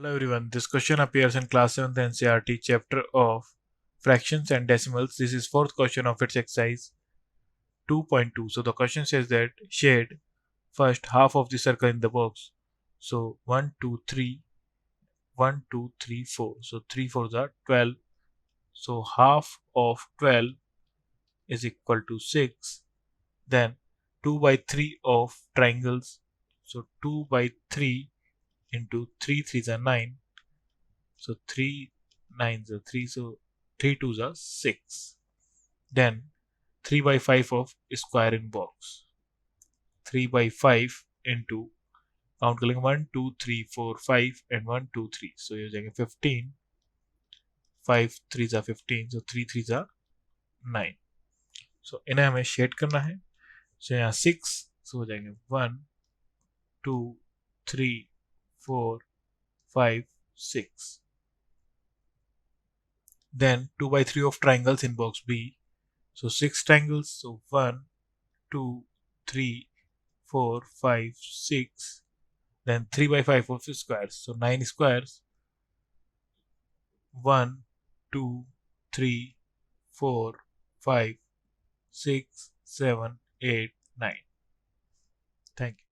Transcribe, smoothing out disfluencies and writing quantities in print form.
Hello everyone, this question appears in class 7th NCERT chapter of fractions and decimals. This is fourth question of its exercise 2.2. So the question says that shade first half of the circle in the box. So 1, 2, 3, 1, 2, 3, 4. So 3 4s are 12. So half of 12 is equal to 6. Then 2 by 3 of triangles. So 2 by 3 into 3 3s are 9. So 3 9s are 3. So 3 2s are 6. Then 3 by 5 of square in box. 3 by 5 into count करेंगे 1 2 3 4 5 and 1 2 3. So ये हो जाएंगे 15. 5 3s are 15. So 3 3s are 9. So इन्हें हमें shade करना है. So यहाँ 6. So हो जाएंगे 1 2 3 4 5 6. Then 2 by 3 of triangles in box B. So 6 triangles. So 1 2 3 4 5 6. Then 3 by 5 of squares. So 9 squares. 1 2 3 4 5 6 7 8 9. Thank you.